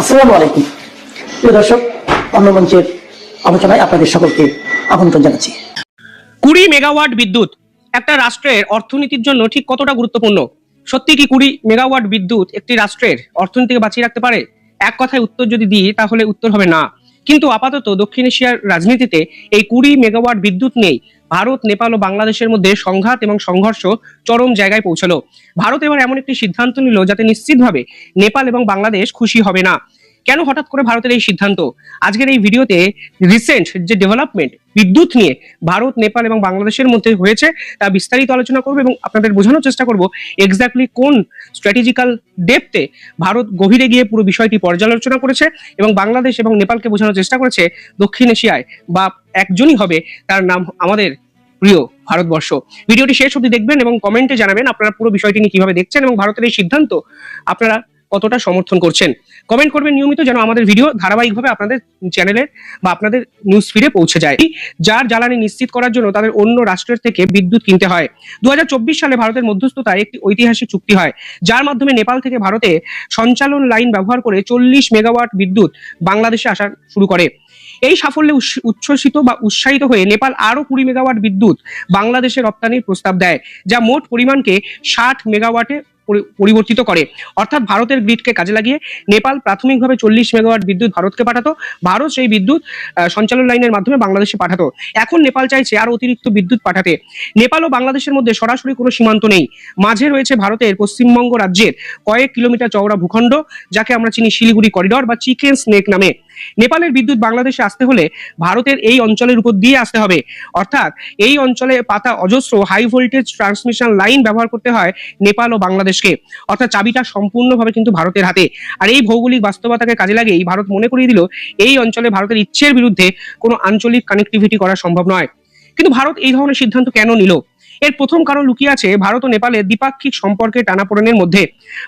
আসসালামু আলাইকুম প্রিয় দর্শক, অন্য মঞ্চের আলোচনায় আপনাদের সকলকে আমন্ত্রণ জানাচ্ছি। 20 মেগাওয়াট বিদ্যুৎ একটা রাষ্ট্রের অর্থনীতির জন্য ঠিক কতটা গুরুত্বপূর্ণ? সত্যি কি 20 মেগাওয়াট বিদ্যুৎ একটি রাষ্ট্রের অর্থনীতিকে বাঁচিয়ে রাখতে পারে? এক কথায় উত্তর যদি দিই তাহলে উত্তর হবে না। কিন্তু আপাতত দক্ষিণ এশিয়ার রাজনীতিতে এই 20 মেগাওয়াট বিদ্যুৎ নেই ভারত, নেপাল ও বাংলাদেশের মধ্যে সংঘাত এবং সংঘর্ষ চরম জায়গায় পৌঁছালো। ভারত এবার এমন একটি সিদ্ধান্ত নিল যাতে নিশ্চিতভাবে নেপাল এবং বাংলাদেশ খুশি হবে না। কেন হঠাৎ করে ভারতের এই সিদ্ধান্ত? আজকের এই ভিডিওতে রিসেন্ট যে ডেভেলপমেন্ট বিদ্যুৎ নিয়ে ভারত, নেপাল এবং বাংলাদেশের মধ্যে হয়েছে তা বিস্তারিত আলোচনা করবো এবং আপনাদের বোঝানোর চেষ্টা করব এক্স্যাক্টলি কোন স্ট্র্যাটেজিক্যাল ডেপথে ভারত গভীরে গিয়ে পুরো বিষয়টি পর্যালোচনা করেছে এবং বাংলাদেশ এবং নেপালকে বোঝানোর চেষ্টা করেছে দক্ষিণ এশিয়ায় বা একজনই হবে, তার নাম আমাদের প্রিয় ভারতবর্ষ। ভিডিওটি শেষ অবধি দেখবেন এবং কমেন্টে জানাবেন আপনারা পুরো বিষয়টি নিয়ে কিভাবে দেখছেন এবং ভারতের এই সিদ্ধান্ত আপনারা কতটা সমর্থন করছেন। কমেন্ট করবেন নিয়মিত, যেন আমাদের ভিডিও ধারাবাহিকভাবে আপনাদের চ্যানেলে বা আপনাদের নিউজ ফিডে পৌঁছে যায়। যার জ্বালানি নিশ্চিত করার জন্য তাদের অন্য রাষ্ট্রের থেকে বিদ্যুৎ কিনতে হয়। 2024 সালে ভারতের মধ্যস্থতায় একটি ঐতিহাসিক চুক্তি হয়, যার মাধ্যমে নেপাল থেকে ভারতে সঞ্চালন লাইন ব্যবহার করে 40 মেগাওয়াট বিদ্যুৎ বাংলাদেশে আসা শুরু করে। এই সাফল্যে উচ্ছ্বসিত বা উৎসাহিত হয়ে নেপাল আরো 20 মেগাওয়াট বিদ্যুৎ বাংলাদেশে রপ্তানির প্রস্তাব দেয়, যা মোট পরিমাণকে 60 মেগাওয়াটে পরিবর্তিত করে। অর্থাৎ ভারতের গ্রিডকে কাজে লাগিয়ে নেপাল প্রাথমিকভাবে 40 মেগাওয়াট বিদ্যুৎ ভারতকে পাঠাতো, ভারত সেই বিদ্যুৎ সঞ্চালন লাইনের মাধ্যমে বাংলাদেশে পাঠাতো। এখন নেপাল চাইছে আর অতিরিক্ত বিদ্যুৎ পাঠাতে। নেপাল ও বাংলাদেশের মধ্যে সরাসরি কোনো সীমান্ত নেই, মাঝে রয়েছে ভারতের পশ্চিমবঙ্গ রাজ্যের কয়েক কিলোমিটার চওড়া ভূখণ্ড, যাকে আমরা চিনি শিলিগুড়ি করিডর বা চিকেন স্নেক নামে। নেপালের বিদ্যুৎ বাংলাদেশে আসতে হলে ভারতের এই অঞ্চলের উপর দিয়ে আসতে হবে, অর্থাৎ এই অঞ্চলে পাতা অজস্র হাই ভোল্টেজ ট্রান্সমিশন লাইন ব্যবহার করতে হয় নেপাল ও বাংলাদেশকে। অর্থাৎ চাবিটা সম্পূর্ণভাবে কিন্তু ভারতের হাতে। আর এই ভৌগোলিক বাস্তবতাকে কাজে লাগিয়েই ভারত মনে করিয়ে দিল এই অঞ্চলে ভারতের ইচ্ছের বিরুদ্ধে কোনো আঞ্চলিক কানেক্টিভিটি করা সম্ভব নয়। কিন্তু ভারত এই ধরনের সিদ্ধান্ত কেন নিল? এর প্রথম কারণ লুকিয়ে আছে ভারত ও নেপালের দ্বিপাক্ষিক সম্পর্কের টানাপোড়েনের মধ্যে।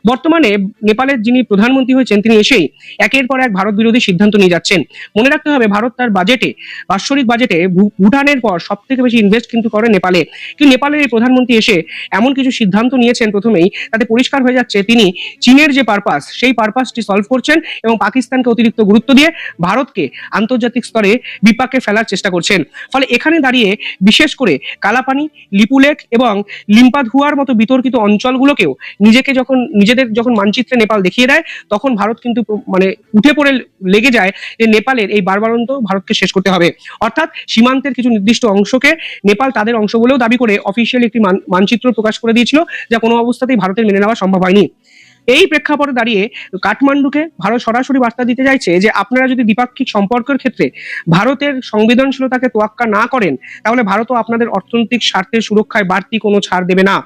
বর্তমানে নেপালের যিনি প্রধানমন্ত্রী হয়েছেন তিনি এসেই একের পর এক ভারত বিরোধী সিদ্ধান্ত নিয়ে যাচ্ছেন। মনে রাখতে হবে ভারত তার বাৎসরিক বাজেটে ভুটানের পর সব থেকে বেশি ইনভেস্ট কিন্তু করে নেপালে। কিন্তু নেপালের এই প্রধানমন্ত্রী এসে এমন কিছু সিদ্ধান্ত নিয়েছেন প্রথমেই, তাতে পরিষ্কার হয়ে যাচ্ছে তিনি চীনের যে পারপাস সেই পারপাসটি সলভ করছেন এবং পাকিস্তানকে অতিরিক্ত গুরুত্ব দিয়ে ভারতকে আন্তর্জাতিক স্তরে বিপাকে ফেলার চেষ্টা করছেন। ফলে এখানে দাঁড়িয়ে বিশেষ করে কালাপানি, লিপুলেক এবং লিম্পাধুয়ার মতো বিতর্কিত অঞ্চলগুলোকেও নিজেদের যখন মানচিত্রে নেপাল দেখিয়ে দেয়, তখন ভারত কিন্তু মানে উঠে পড়ে লেগে যায় যে নেপালের এই বারবারন্ত ভারতকে শেষ করতে হবে। অর্থাৎ সীমান্তের কিছু নির্দিষ্ট অংশকে নেপাল তাদের অংশ বলেও দাবি করে অফিসিয়ালি একটি মানচিত্র প্রকাশ করে দিয়েছিল, যা কোনো অবস্থাতেই ভারতের মেনে নেওয়া সম্ভব হয়নি। এই প্রেক্ষাপটে দাঁড়িয়ে কাঠমান্ডুকে ভারত সরাসরি বার্তা দিতে চাইছে যে আপনারা যদি দ্বিপাক্ষিক সম্পর্কের ক্ষেত্রে ভারতের সংবেদনশীলতাকে তোয়াক্কা না করেন, তাহলে ভারতও আপনাদের অর্থনৈতিক স্বার্থের সুরক্ষায় বাড়তি কোনো ছাড় দেবে না।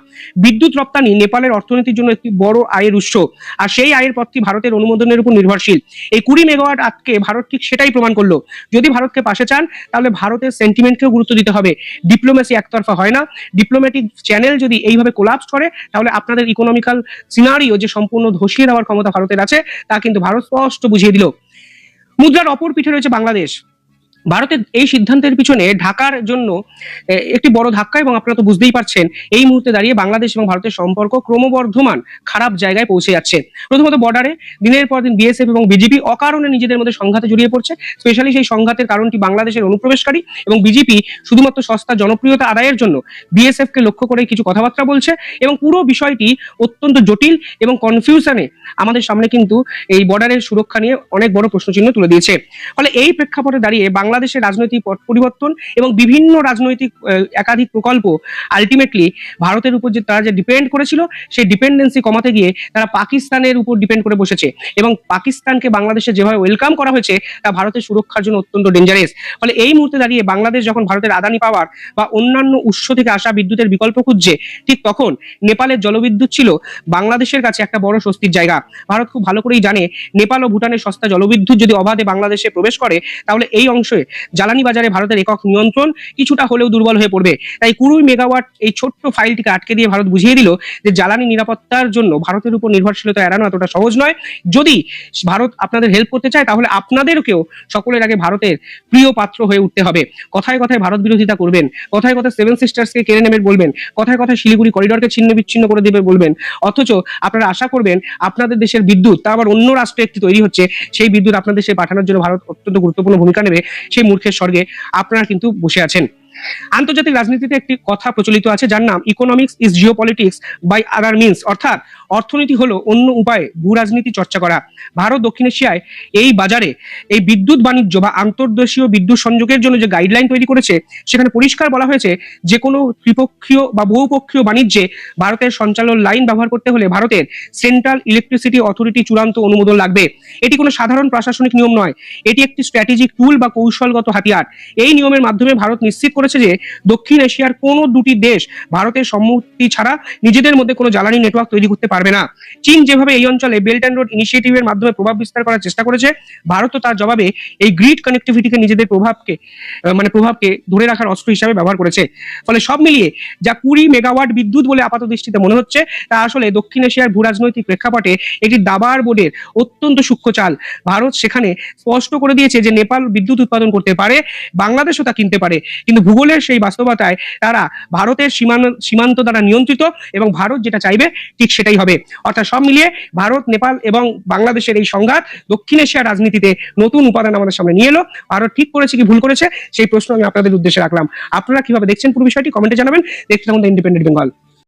বিদ্যুৎ রপ্তানি নেপালের অর্থনীতির জন্য একটি বড় আয়ের উৎস, আর সেই আয়ের পথটি ভারতের অনুমোদনের উপর নির্ভরশীল। এই 20 মেগাওয়াট আজকে ভারত ঠিক সেটাই প্রমাণ করলো। যদি ভারতকে পাশে চান তাহলে ভারতের সেন্টিমেন্টকেও গুরুত্ব দিতে হবে। ডিপ্লোমেসি একতরফা হয় না। ডিপ্লোম্যাটিক চ্যানেল যদি এইভাবে কোলাপস করে, তাহলে আপনাদের ইকোনমিক্যাল সিনারিও যে সম্পূর্ণ ধসিয়ে দেওয়ার ক্ষমতা ভারতের আছে তা কিন্তু ভারত স্পষ্ট বুঝিয়ে দিল। মুদ্রার অপর পিঠে রয়েছে বাংলাদেশ। ভারতের এই সিদ্ধান্তের পিছনে ঢাকার জন্য একটি বড় ধাক্কা, এবং আপনারা তো বুঝতেই পারছেন এই মুহূর্তে দাঁড়িয়ে বাংলাদেশ এবং ভারতের সম্পর্ক ক্রমবর্ধমান খারাপ জায়গায় পৌঁছে যাচ্ছে। প্রথমত বর্ডারে দিনের পর দিন বিএসএফ এবং বিজেপি অকারণে নিজেদের মধ্যে সংঘাতে জড়িয়ে পড়ছে। স্পেশালি সেই সংঘাতের কারণটি বাংলাদেশের অনুপ্রবেশকারী, এবং বিজেপি শুধুমাত্র সস্তা জনপ্রিয়তা আদায়ের জন্য বিএসএফ কে লক্ষ্য করে কিছু কথাবার্তা বলছে, এবং পুরো বিষয়টি অত্যন্ত জটিল এবং কনফিউশনে আমাদের সামনে কিন্তু এই বর্ডারের সুরক্ষা নিয়ে অনেক বড় প্রশ্নচিহ্ন তুলে দিয়েছে। ফলে এই প্রেক্ষাপটে দাঁড়িয়ে বাংলাদেশের রাজনৈতিক পট পরিবর্তন এবং বিভিন্ন রাজনৈতিক একাধিক প্রকল্প আলটিমেটলি ভারতের উপর যে তারা যে ডিপেন্ড করেছিল সেই ডিপেন্ডেন্সি কমাতে গিয়ে তারা পাকিস্তানের উপর ডিপেন্ড করে বসেছে, এবং পাকিস্তানকে বাংলাদেশে যেভাবে ওয়েলকাম করা হয়েছে তা ভারতের সুরক্ষার জন্য অত্যন্ত ডেঞ্জারাস। ফলে এই মুহূর্তে দাঁড়িয়ে বাংলাদেশ যখন ভারতের আদানি পাওয়ার বা অন্যান্য উৎস থেকে আসা বিদ্যুতের বিকল্প খুঁজছে, ঠিক তখন নেপালের জলবিদ্যুৎ ছিল বাংলাদেশের কাছে একটা বড় স্বস্তির জায়গা। ভারত খুব ভালো করেই জানে নেপাল ও ভুটানের সস্তা জলবিদ্যুৎ যদি অবাধে বাংলাদেশে প্রবেশ করে, তাহলে এই অংশে জ্বালানি বাজারে ভারতের একক নিয়ন্ত্রণ কিছুটা হলেও দুর্বল হয়ে পড়বে। তাই 20 মেগাওয়াট এই ছোট্ট ফাইলটিকে আটকে দিয়ে ভারত বুঝিয়ে দিল যে জ্বালানি নিরাপত্তার জন্য ভারতের উপর নির্ভরশীলতা এড়ানো এতটা সহজ নয়। যদি ভারত আপনাদের হেল্প করতে চায় তাহলে আপনাদেরকেও সকলের আগে ভারতের প্রিয় পাত্র হয়ে উঠতে হবে। কথায় কথায় ভারত বিরোধিতা করবেন, কথায় কথায় সেভেন সিস্টার্সকে কেড়ে নেবেন বলবেন, কথায় কথায় শিলিগুড়ি করিডোরকে ছিন্ন বিচ্ছিন্ন করে দেবে বলবেন, অথচ আপনারা আশা করবেন আপনাদের দেশের বিদ্যুৎ, তা আবার অন্য রাষ্ট্রে একটি তৈরি হচ্ছে, সেই বিদ্যুৎ আপনাদের দেশে পাঠানোর জন্য ভারত অত্যন্ত গুরুত্বপূর্ণ ভূমিকা নেবে। সেই মূর্খের স্বর্গে আপনারা কিন্তু বসে আছেন। আন্তর্জাতিক রাজনীতিতে একটি কথা প্রচলিত আছে যার নাম economics is geopolitics by other means, অর্থাৎ অর্থনীতি হলো অন্য উপায়ে ভূ রাজনীতি চর্চা করা। ভারত দক্ষিণ এশিয়ায় এই বাজারে এই বিদ্যুৎ বাণিজ্য বা আন্তর্দেশীয় বিদ্যুৎ সংযোগের জন্য যে গাইডলাইন তৈরি করেছে সেখানে পরিষ্কার বলা হয়েছে যে কোনো ত্রিপক্ষীয় বা বহুপক্ষীয় বাণিজ্যে ভারতের সঞ্চালন লাইন ব্যবহার করতে হলে ভারতের সেন্ট্রাল ইলেকট্রিসিটি অথরিটি চূড়ান্ত অনুমোদন লাগবে। এটি কোনো সাধারণ প্রশাসনিক নিয়ম নয়, এটি একটি স্ট্র্যাটেজিক টুল বা কৌশলগত হাতিয়ার। এই নিয়মের মাধ্যমে ভারত নিশ্চিত করেছে যে দক্ষিণ এশিয়ার কোনো দুটি দেশ ভারতের সম্মতি ছাড়া নিজেদের মধ্যে কোনো জ্বালানি নেটওয়ার্ক তৈরি করতে পারবে না। চীন যেভাবে এই অঞ্চলে বেল্ট অ্যান্ড রোড ইনিশিয়েটিভের মাধ্যমে প্রভাব বিস্তার করার চেষ্টা করেছে, ভারতও তার জবাবে এই গ্রিড কানেক্টিভিটিকে নিজেদের প্রভাবকে ধরে রাখার অস্ত্র হিসাবে ব্যবহার করেছে। ফলে সব মিলিয়ে যা 20 মেগাওয়াট বিদ্যুৎ বলে আপাত দৃষ্টিতে মনে হচ্ছে তা আসলে দক্ষিণ এশিয়ার ভূরাজনৈতিক প্রেক্ষাপটে একটি দাবার বোর্ডের অত্যন্ত সূক্ষ্ম চাল। ভারত সেখানে স্পষ্ট করে দিয়েছে যে নেপাল বিদ্যুৎ উৎপাদন করতে পারে, বাংলাদেশও তা কিনতে পারে, কিন্তু ভূগোলের সেই বাস্তবতায় তারা ভারতের সীমান্ত দ্বারা নিয়ন্ত্রিত এবং ভারত যেটা চাইবে ঠিক সেটাই হবে। অর্থাৎ সব মিলিয়ে ভারত, নেপাল এবং বাংলাদেশের এই সংঘাত দক্ষিণ এশিয়ার রাজনীতিতে নতুন উপাদান আমাদের সামনে নিয়ে এলো। ভারত ঠিক করেছে কি ভুল করেছে সেই প্রশ্ন আমি আপনাদের উদ্দেশ্যে রাখলাম। আপনারা কিভাবে দেখছেন পুরো বিষয়টি কমেন্টে জানাবেন। দেখতে থাকুন দ্য ইন্ডিপেন্ডেন্ট বেঙ্গল।